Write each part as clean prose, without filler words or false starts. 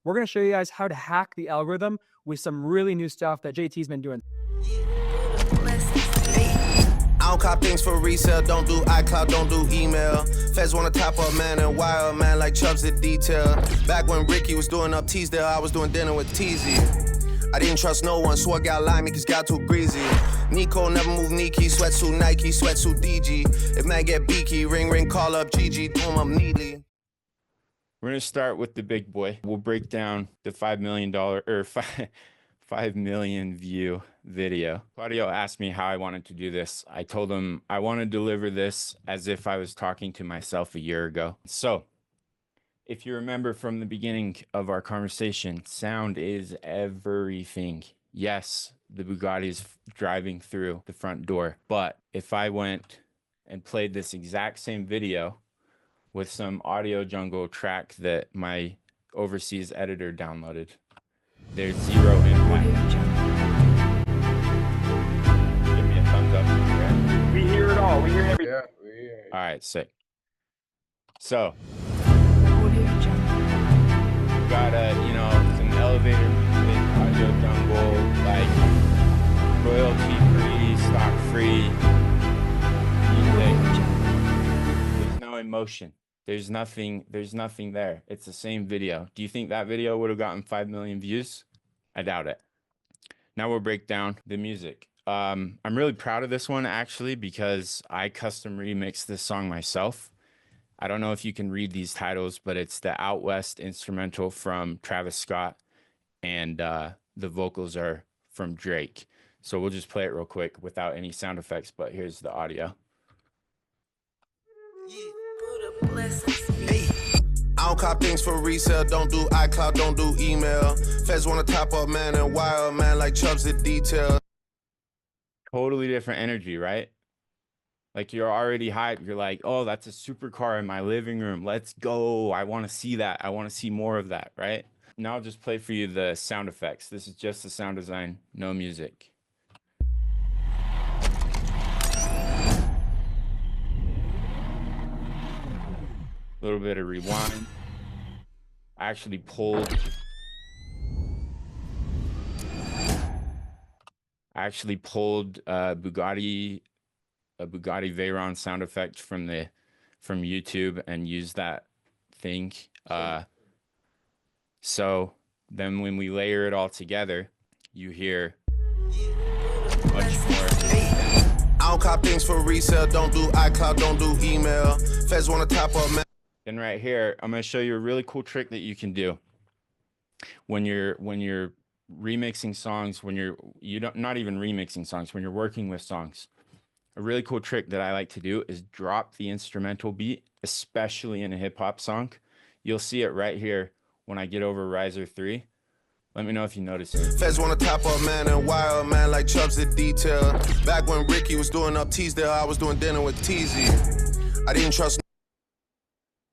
we're going to show you guys how to hack the algorithm with some really new stuff that JT's been doing. I don't cop things for resale, don't do iCloud, don't do email. Feds wanna top up man and wire man like Chubbs at detail. Back when Ricky was doing up Teasdale, I was doing dinner with Teasy. I didn't trust no one, so I got limey cause got too greasy. Nico never move Nike, sweatsuit Nike, sweatsuit DG. If man get beaky, ring ring, call up GG, do him up neatly. We're gonna start with the big boy. We'll break down the $5 million or 5 million view video. Claudio asked me how I wanted to do this. I told him I want to deliver this as if I was talking to myself a year ago. So if you remember from the beginning of our conversation, sound is everything. Yes, the Bugatti is driving through the front door, but if I went and played this exact same video with some Audio Jungle track that my overseas editor downloaded, there's zero impact. Give me a thumbs up. Right? We hear it all. We hear everything. Yeah, we hear it. All right, sick. So, got some elevator music, Audio Jungle, like royalty-free, stock-free music. There's no emotion. There's nothing there. It's the same video. Do you think that video would have gotten 5 million views? I doubt it. Now we'll break down the music. I'm really proud of this one actually because I custom remixed this song myself. I don't know if you can read these titles, but it's the Out West instrumental from Travis Scott, and the vocals are from Drake. So we'll just play it real quick without any sound effects, but here's the audio. Hey, I don't cop things for resale, don't do iCloud, don't do email. Feds wanna top up man and wire man like Chubbs at detail. Totally different energy, right? Like you're already hyped. You're like, oh, that's a supercar in my living room. Let's go. I want to see that. I want to see more of that, right? Now I'll just play for you the sound effects. This is just the sound design, no music. A little bit of rewind. I actually pulled a Bugatti Veyron sound effect from YouTube and used that thing. So then when we layer it all together, you hear much more. I don't cop things for resale, don't do iCloud, don't do email. Feds wanna top up man. And right here, I'm going to show you a really cool trick that you can do when you're remixing songs, when not even remixing songs, when you're working with songs. A really cool trick that I like to do is drop the instrumental beat, especially in a hip hop song. You'll see it right here when I get over Riser 3. Let me know if you notice it. Feds wanna top up man and wire man like Chubbs at detail. Back when Ricky was doing up Teasdale, I was doing dinner with Teasy. I didn't trust.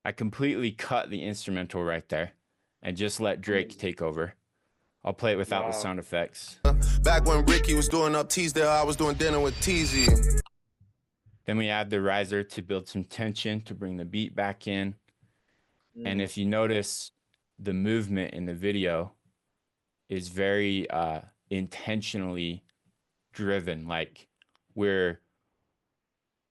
I completely cut the instrumental right there and just let Drake take over. I'll play it without the sound effects. Back when Ricky was doing up Teasdale, I was doing dinner with Teasy. Then we add the riser to build some tension, to bring the beat back in. And if you notice, the movement in the video is very intentionally driven. Like we're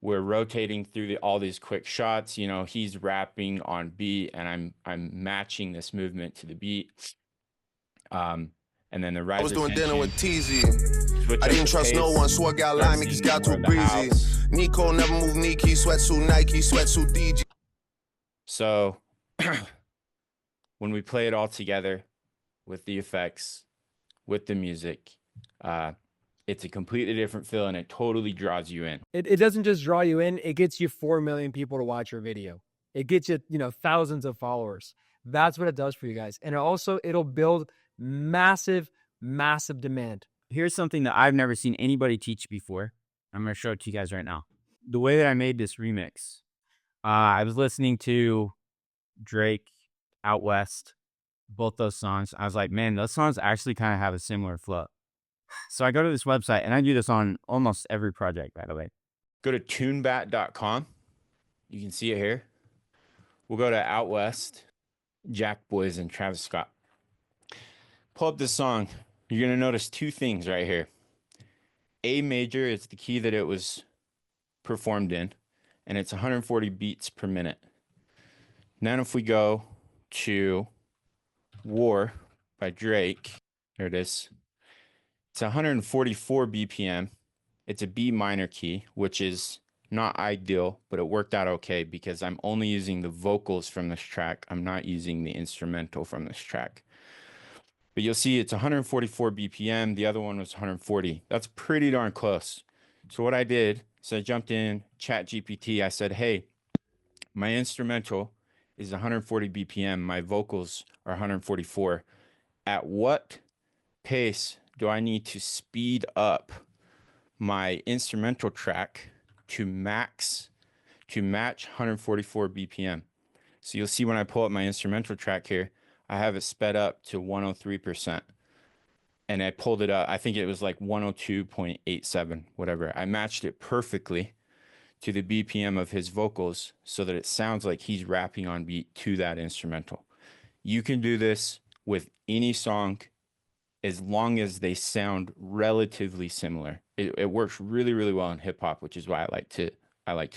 rotating through all these quick shots. You know, he's rapping on beat, and I'm matching this movement to the beat. And then the riser. I was doing dinner with Teasy. I didn't trust no one, so I got limey cause got too greasy. Nico never move Nike, sweatsuit Nike, sweatsuit DG. So when we play it all together with the effects, with the music, it's a completely different feel, and it totally draws you in. It doesn't just draw you in, it gets you 4 million people to watch your video. It gets you, thousands of followers. That's what it does for you guys. And it'll build massive demand. Here's something that I've never seen anybody teach before. I'm going to show it to you guys right now. The way that I made this remix, I was listening to Drake, Out West, both those songs. I was like, man, those songs actually kind of have a similar flow. So I go to this website, and I do this on almost every project, by the way. Go to tunebat.com. You can see it here. We'll go to Out West, Jack Boys, and Travis Scott. pull up this song, you're going to notice two things right here. A major is the key that it was performed in, and it's 140 beats per minute. Then if we go to War by Drake, there it is. It's 144 BPM. It's a B minor key, which is not ideal, but it worked out okay because I'm only using the vocals from this track. I'm not using the instrumental from this track. But you'll see it's 144 BPM. The other one was 140. That's pretty darn close. So what I did is I jumped in ChatGPT. I said, hey, my instrumental is 140 BPM. My vocals are 144. At what pace do I need to speed up my instrumental track to match 144 BPM? So you'll see when I pull up my instrumental track here, I have it sped up to 103%. And I pulled it up. I think it was like 102.87, whatever. I matched it perfectly to the BPM of his vocals so that it sounds like he's rapping on beat to that instrumental. You can do this with any song as long as they sound relatively similar. It works really, really well in hip hop, which is why I like to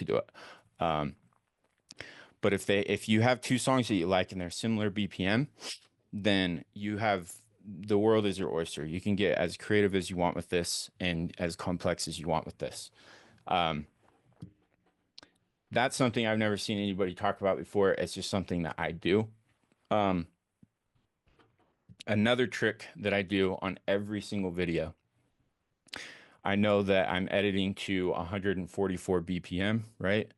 do it. But if you have two songs that you like and they're similar BPM, then the world is your oyster. You can get as creative as you want with this and as complex as you want with this. That's something I've never seen anybody talk about before. It's just something that I do. Another trick that I do on every single video, I know that I'm editing to 144 BPM, right?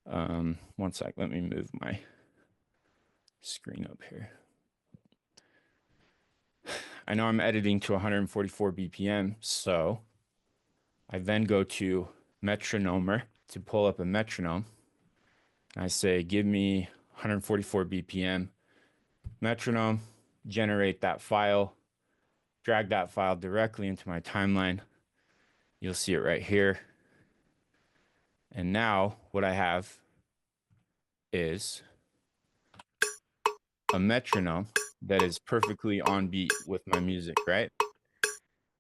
One sec, let me move my screen up here. I know I'm editing to 144 BPM, so I then go to metronomer to pull up a metronome. I say, give me 144 BPM metronome, generate that file, drag that file directly into my timeline. You'll see it right here. And now what I have is a metronome that is perfectly on beat with my music, right?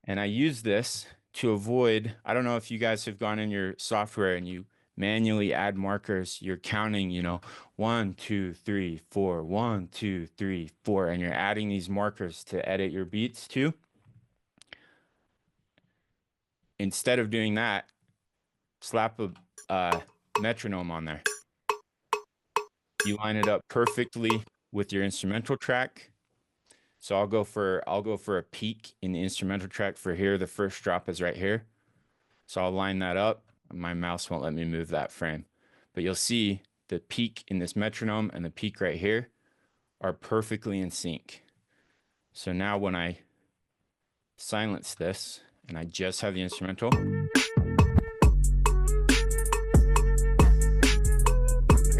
And I use this to avoid, I don't know if you guys have gone in your software and you manually add markers, you're counting, 1, 2, 3, 4, 1, 2, 3, 4, and you're adding these markers to edit your beats to. Instead of doing that, slap a metronome on there. You line it up perfectly with your instrumental track. So I'll go for a peak in the instrumental track for here. The first drop is right here. So I'll line that up. My mouse won't let me move that frame. But you'll see the peak in this metronome and the peak right here are perfectly in sync. So now when I silence this and I just have the instrumental, hear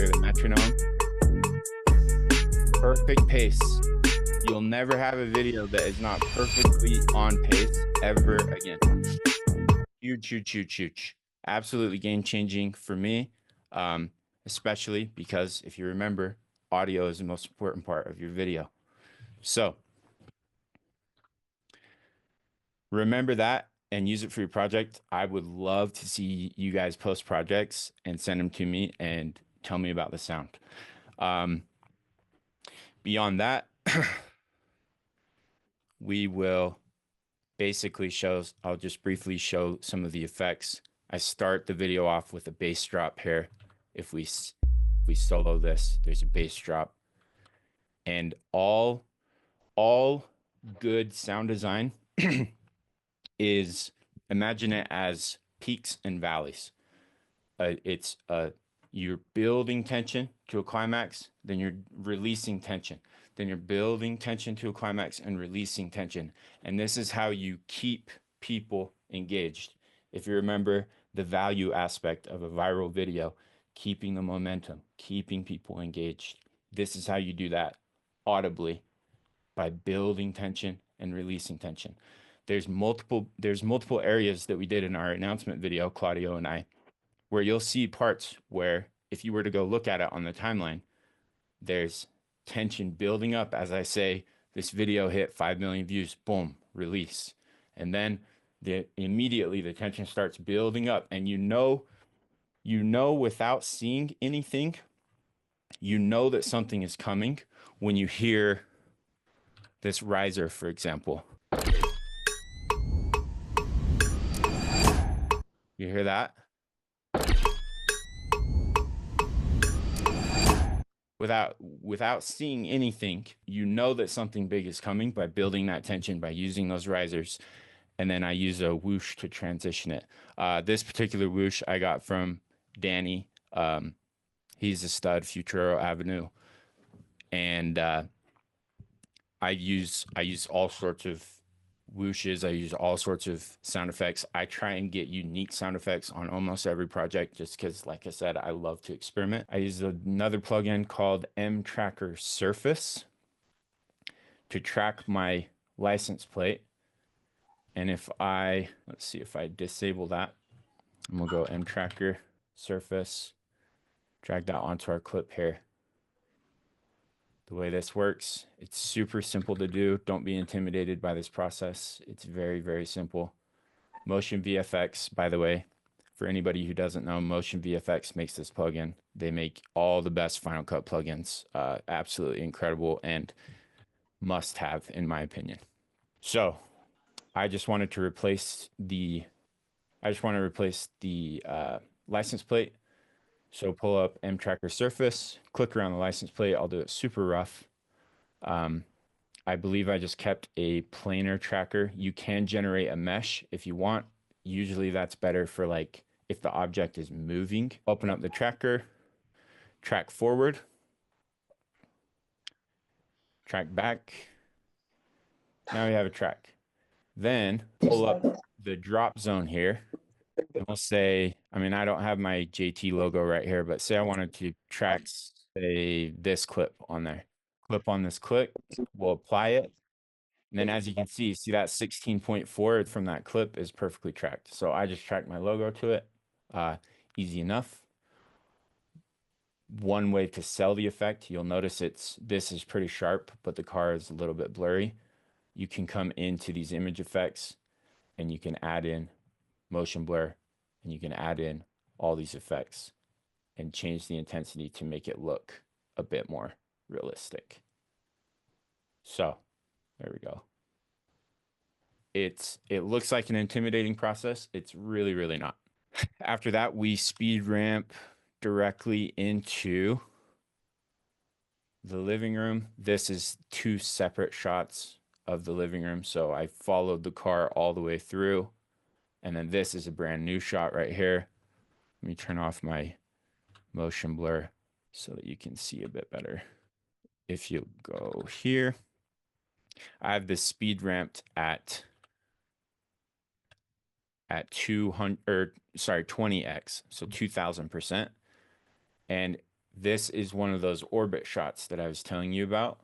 the metronome, perfect pace. You'll never have a video that is not perfectly on pace ever again. Huge. Absolutely game-changing for me, especially because if you remember, audio is the most important part of your video. So remember that and use it for your project. I would love to see you guys post projects and send them to me and tell me about the sound. Beyond that, we will basically I'll just briefly show some of the effects. I start the video off with a bass drop here. If we solo this, there's a bass drop. And all good sound design is, imagine it as peaks and valleys. You're building tension to a climax, then you're releasing tension. Then you're building tension to a climax and releasing tension. And this is how you keep people engaged. If you remember the value aspect of a viral video, keeping the momentum, keeping people engaged. This is how you do that audibly, by building tension and releasing tension. There's multiple areas that we did in our announcement video, Claudio and I, where you'll see parts where if you were to go look at it on the timeline, there's tension building up as I say this video hit 5 million views, boom, release. And then immediately the tension starts building up, and you know without seeing anything, you know that something is coming when you hear this riser, for example. You hear that? Without seeing anything, you know that something big is coming by building that tension, by using those risers. And then I use a whoosh to transition it. This particular whoosh I got from Danny. He's a stud, Futuro Avenue. And I use all sorts of whooshes. I use all sorts of sound effects. I try and get unique sound effects on almost every project just because, like I said, I love to experiment. I use another plugin called M Tracker Surface to track my license plate. And if let's see if I disable that, and we'll go M Tracker Surface, drag that onto our clip here. The way this works, it's super simple to do. Don't be intimidated by this process. It's very, very simple. Motion VFX, by the way, for anybody who doesn't know, Motion VFX makes this plugin. They make all the best Final Cut plugins. Absolutely incredible and must have, in my opinion. So I just wanted to replace the license plate. So pull up M Tracker Surface, click around the license plate. I'll do it super rough. I believe I just kept a planar tracker. You can generate a mesh if you want. Usually that's better for like if the object is moving. Open up the tracker, track forward, track back. Now we have a track. Then pull up the drop zone here. And we'll say, I mean, I don't have my JT logo right here, but say I wanted to track, say, this clip on there. Clip on this clip, we'll apply it. And then as you can see that 16.4 from that clip is perfectly tracked. So I just tracked my logo to it. Easy enough. One way to sell the effect, you'll notice this is pretty sharp, but the car is a little bit blurry. You can come into these image effects and you can add in motion blur, and you can add in all these effects and change the intensity to make it look a bit more realistic. So there we go. It looks like an intimidating process. It's really, really not. After that, we speed ramp directly into the living room. This is two separate shots of the living room. So I followed the car all the way through. And then this is a brand new shot right here. Let me turn off my motion blur so that you can see a bit better. If you go here, I have this speed ramped at 20x, so 2000%. And this is one of those orbit shots that I was telling you about.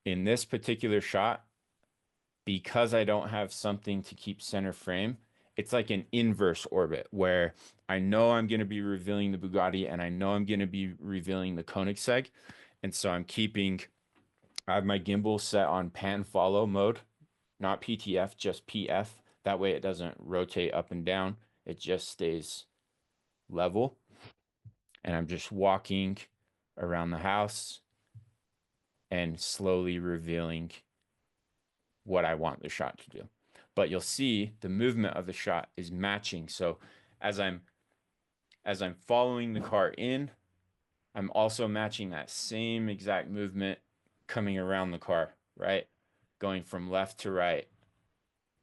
In this particular shot, because I don't have something to keep center frame, it's like an inverse orbit where I know I'm going to be revealing the Bugatti and I know I'm going to be revealing the Koenigsegg. And so I have my gimbal set on pan follow mode, not PTF, just PF. That way it doesn't rotate up and down. It just stays level. And I'm just walking around the house and slowly revealing what I want the shot to do. But you'll see the movement of the shot is matching. So as I'm following the car in, I'm also matching that same exact movement coming around the car, right? Going from left to right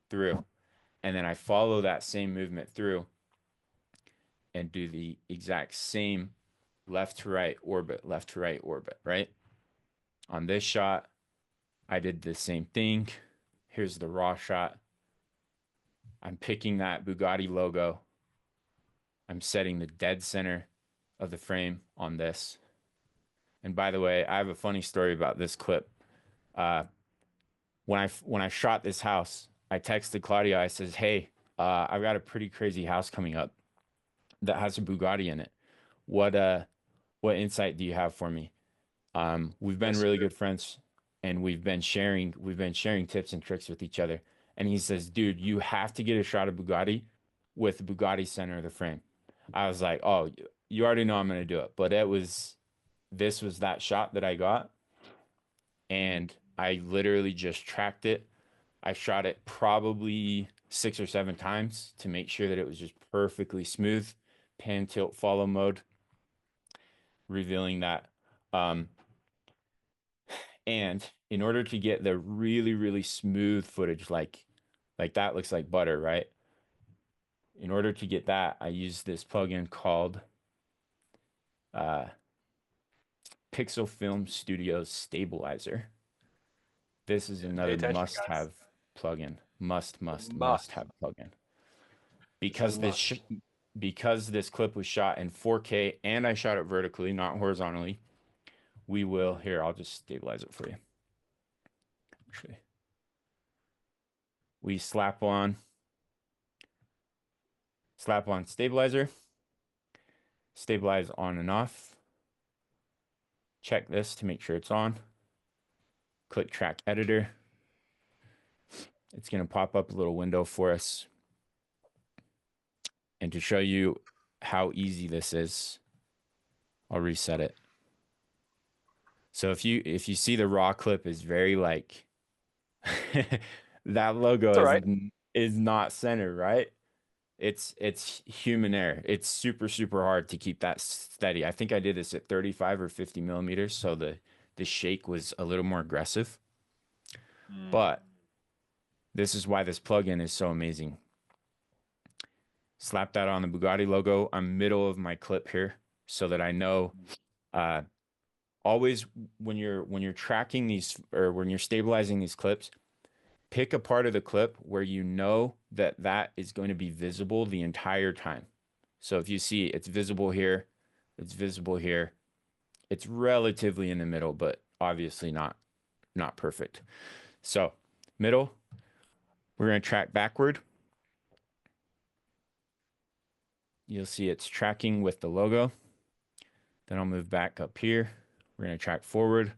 through. And then I follow that same movement through and do the exact same left to right orbit, right? On this shot, I did the same thing. Here's the raw shot. I'm picking that Bugatti logo. I'm setting the dead center of the frame on this. And by the way, I have a funny story about this clip. When I shot this house, I texted Claudia. I says, "Hey, I've got a pretty crazy house coming up that has a Bugatti in it. What insight do you have for me?" We've been really good friends. and we've been sharing tips and tricks with each other. And he says, dude, you have to get a shot of Bugatti with the Bugatti center of the frame. I was like, oh, you already know I'm going to do it. But this was that shot that I got. And I literally just tracked it. I shot it probably 6 or 7 times to make sure that it was just perfectly smooth. Pan, tilt, follow mode, revealing that. And in order to get the really, really smooth footage, like that looks like butter, right? In order to get that, I use this plugin called Pixel Film Studios Stabilizer. This is another must-have plugin. Must have plugin. Because this clip was shot in 4K and I shot it vertically, not horizontally. I'll just stabilize it for you. Actually, we slap on stabilizer, stabilize on and off. Check this to make sure it's on. Click track editor. It's going to pop up a little window for us. And to show you how easy this is, I'll reset it. So if you see the raw clip is very like that logo is not centered, right? It's human error. It's super, super hard to keep that steady. I think I did this at 35 or 50 millimeters, so the shake was a little more aggressive. But this is why this plugin is so amazing. Slap that on the Bugatti logo. I'm middle of my clip here so that I know always when you're tracking these or when you're stabilizing these clips, pick a part of the clip where you know that is going to be visible the entire time. So if you see it's visible here, it's visible here, it's relatively in the middle, but obviously not perfect. So middle, we're going to track backward. You'll see it's tracking with the logo. Then I'll move back up here. We're going to track forward.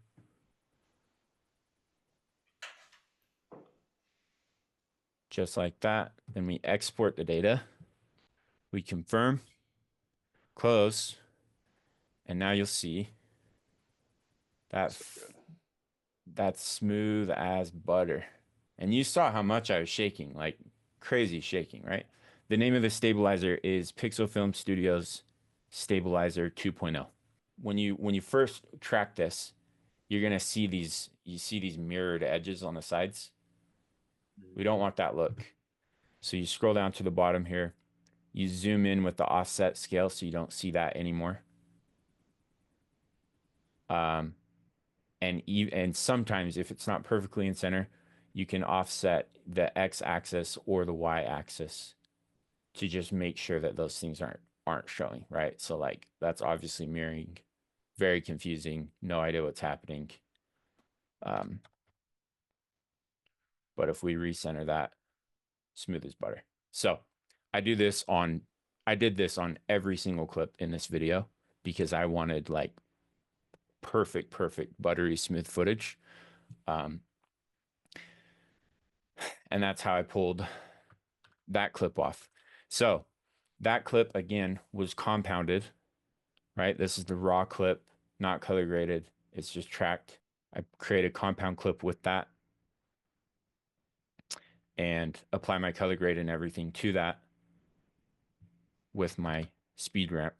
Just like that. Then we export the data. We confirm, close, and now you'll see that's smooth as butter. And you saw how much I was shaking, like crazy shaking, right? The name of the stabilizer is Pixel Film Studios Stabilizer 2.0. When you first track this, you're gonna see these mirrored edges on the sides. We don't want that look. So you scroll down to the bottom here. You zoom in with the offset scale so you don't see that anymore. And sometimes if it's not perfectly in center, you can offset the x-axis or the y-axis to just make sure that those things aren't showing, right? So like that's obviously mirroring, very confusing, no idea what's happening. But if we recenter that, smooth as butter. So I did this on every single clip in this video because I wanted like perfect, buttery smooth footage. And that's how I pulled that clip off. So that clip again was compounded, right? This is the raw clip, not color graded. It's just tracked. I create a compound clip with that and apply my color grade and everything to that with my speed ramp.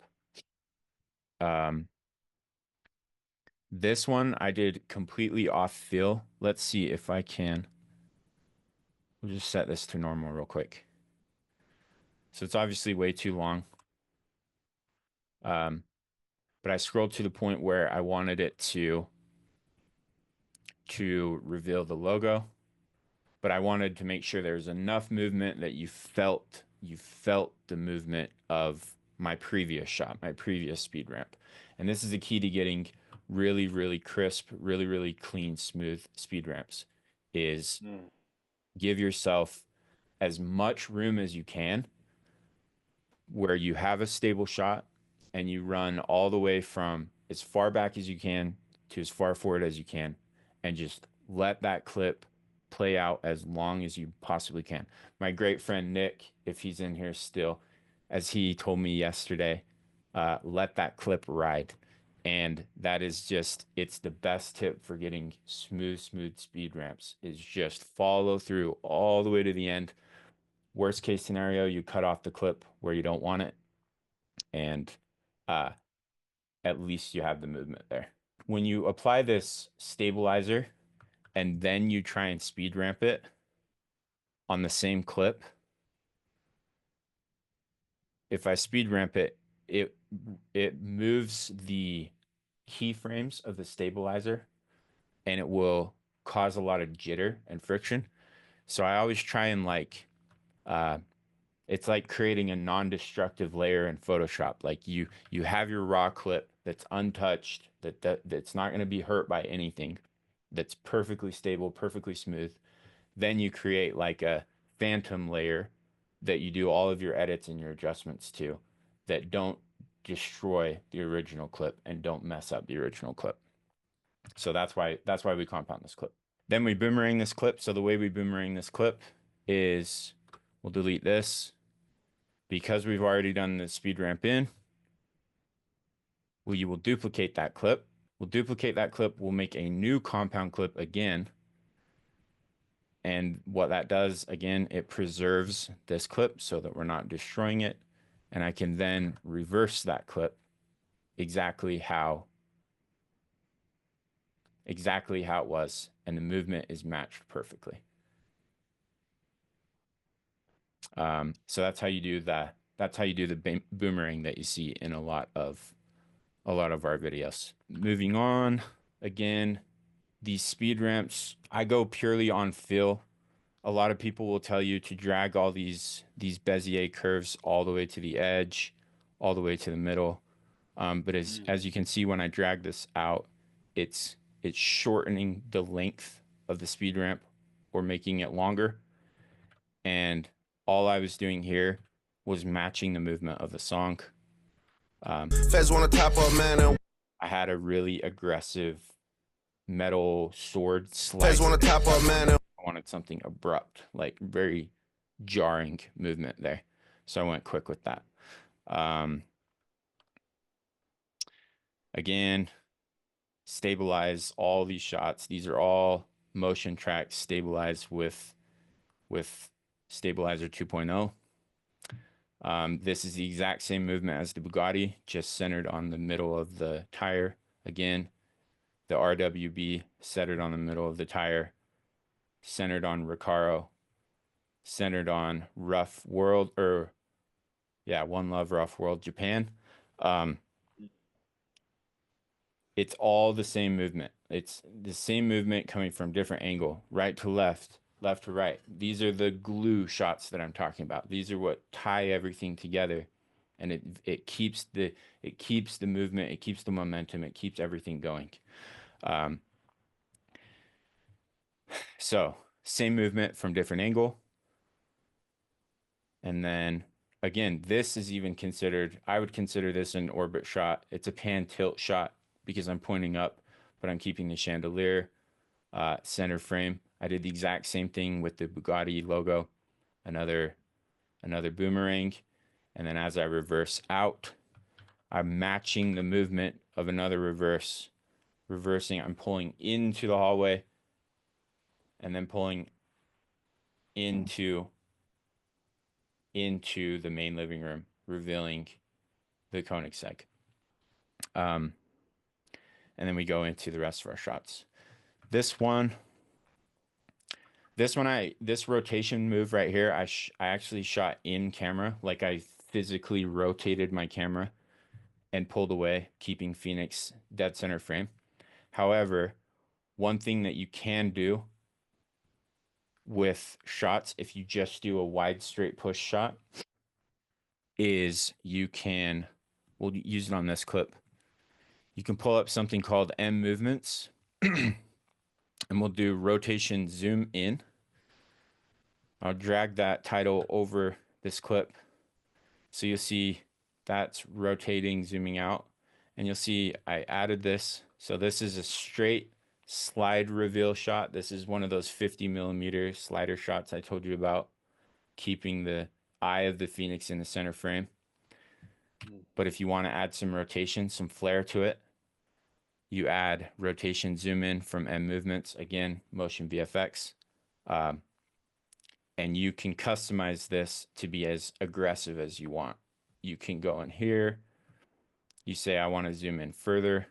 This one I did completely off fill. Let's see if I can. We'll just set this to normal real quick. So it's obviously way too long. But I scrolled to the point where I wanted it to reveal the logo, but I wanted to make sure there's enough movement that you felt the movement of my previous shot, my previous speed ramp. And this is the key to getting really, really crisp, really, really clean, smooth speed ramps is give yourself as much room as you can where you have a stable shot and you run all the way from as far back as you can to as far forward as you can and just let that clip play out as long as you possibly can. My great friend Nick, if he's in here still, as he told me yesterday, let that clip ride. And that is just, it's the best tip for getting smooth speed ramps, is just follow through all the way to the end. Worst case scenario, you cut off the clip where you don't want it, and at least you have the movement there. When you apply this stabilizer and then you try and speed ramp it on the same clip, if I speed ramp it, it moves the keyframes of the stabilizer, and it will cause a lot of jitter and friction. So I always try and it's like creating a non-destructive layer in Photoshop. Like you have your raw clip that's untouched, that's not going to be hurt by anything, that's perfectly stable, perfectly smooth. Then you create like a phantom layer that you do all of your edits and your adjustments to, that don't destroy the original clip and don't mess up the original clip. So that's why we compound this clip. Then we boomerang this clip. So the way we boomerang this clip is we'll delete this. Because we've already done the speed ramp in, we will duplicate that clip. We'll duplicate that clip. We'll make a new compound clip again. And what that does, again, it preserves this clip so that we're not destroying it. And I can then reverse that clip exactly how it was. And the movement is matched perfectly. So that's how you do that. That's how you do the boomerang that you see in a lot of our videos. Moving on, again, these speed ramps, I go purely on feel. A lot of people will tell you to drag all these Bezier curves all the way to the edge, all the way to the middle. But as you can see, when I drag this out, it's shortening the length of the speed ramp or making it longer. And all I was doing here was matching the movement of the song. Feds wanna top up, man. And I had a really aggressive metal sword slice. Feds wanna top up, man. And I wanted something abrupt, like very jarring movement there. So I went quick with that. Again, stabilize all these shots. These are all motion tracks stabilized with Stabilizer 2.0. This is the exact same movement as the Bugatti, just centered on the middle of the tire. Again, the RWB centered on the middle of the tire, centered on Recaro, centered on Rough World, or yeah, One Love Rough World Japan. It's all the same movement. It's the same movement coming from different angle, right to left, left to right. These are the glue shots that I'm talking about. These are what tie everything together, and it keeps the movement, it keeps the momentum, it keeps everything going. So same movement from different angle. And then again, this is even considered, I would consider this an orbit shot. It's a pan tilt shot because I'm pointing up, but I'm keeping the chandelier center frame. I did the exact same thing with the Bugatti logo, another boomerang. And then as I reverse out, I'm matching the movement of another reversing. I'm pulling into the hallway and then pulling into the main living room, revealing the Koenigsegg. And then we go into the rest of our shots. This rotation move right here, I actually shot in camera, like I physically rotated my camera and pulled away, keeping Phoenix dead center frame. However, one thing that you can do with shots, if you just do a wide straight push shot, is you can, we'll use it on this clip. You can pull up something called M movements and we'll do rotation zoom in. I'll drag that title over this clip. So you'll see that's rotating, zooming out, and you'll see I added this. So this is a straight slide reveal shot. This is one of those 50mm slider shots I told you about, keeping the eye of the Phoenix in the center frame. But if you want to add some rotation, some flair to it, you add rotation zoom in from M Movements, again, Motion VFX. And you can customize this to be as aggressive as you want. You can go in here. You say, I want to zoom in further.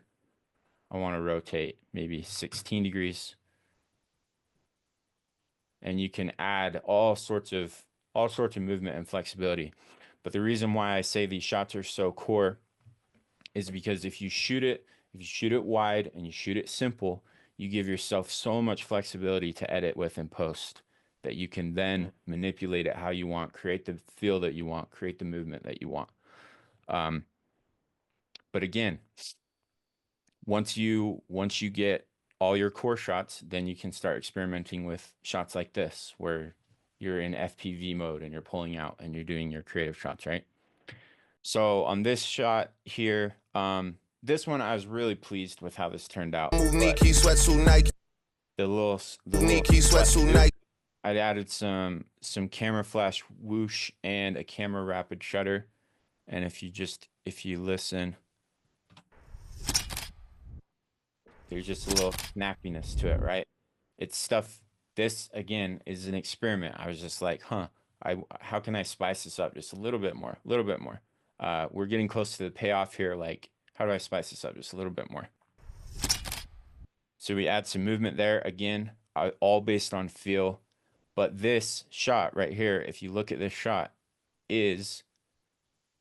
I want to rotate maybe 16 degrees. And you can add all sorts of movement and flexibility. But the reason why I say these shots are so core is because if you shoot it wide and you shoot it simple, you give yourself so much flexibility to edit with in post that you can then manipulate it how you want, create the feel that you want, create the movement that you want. But again, once you get all your core shots, then you can start experimenting with shots like this, where you're in FPV mode and you're pulling out and you're doing your creative shots, right? So on this shot here, this one I was really pleased with how this turned out. Nike sweatsuit Nike. The little Nike sweatsuit Nike. I added some camera flash whoosh and a camera rapid shutter. And if you listen, there's just a little snappiness to it, right? It's stuff. This again is an experiment. I was just like, how can I spice this up just a little bit more, we're getting close to the payoff here. Like, how do I spice this up just a little bit more? So we add some movement there, again, all based on feel. But this shot right here, if you look at this shot, is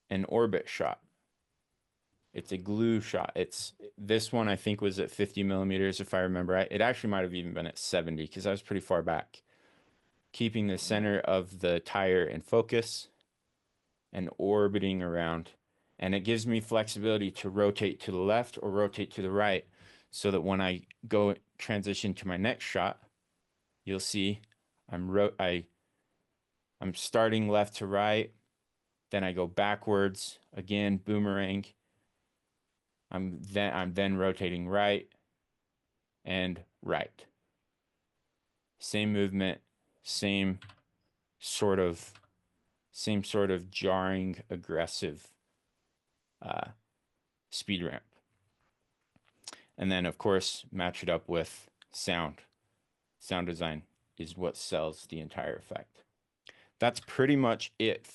an orbit shot. It's a glue shot. This one I think was at 50mm, if I remember right. It actually might have even been at 70 because I was pretty far back. Keeping the center of the tire in focus and orbiting around. And it gives me flexibility to rotate to the left or rotate to the right, so that when I go transition to my next shot, you'll see I'm starting left to right, then I go backwards, again, boomerang. I'm then rotating right and right. Same movement, same sort of jarring, aggressive speed ramp. And then, of course, match it up with sound. Sound design is what sells the entire effect. That's pretty much it